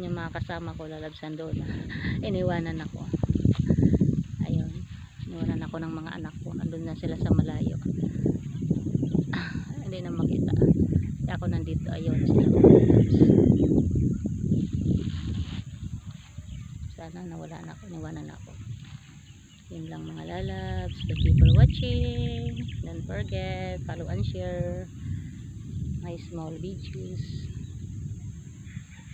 yung mga kasama ko, lalabsan doon. Iniwanan ako. Ayun, iniwanan ako ng mga anak ko, nandun na sila sa malayo. Hindi na makita. Kaya ako nandito, ayun sila. Sana nawala na ako, iniwanan ako. Yun lang mga lalabs. Thank you for watching. Don't forget, follow and share my small videos.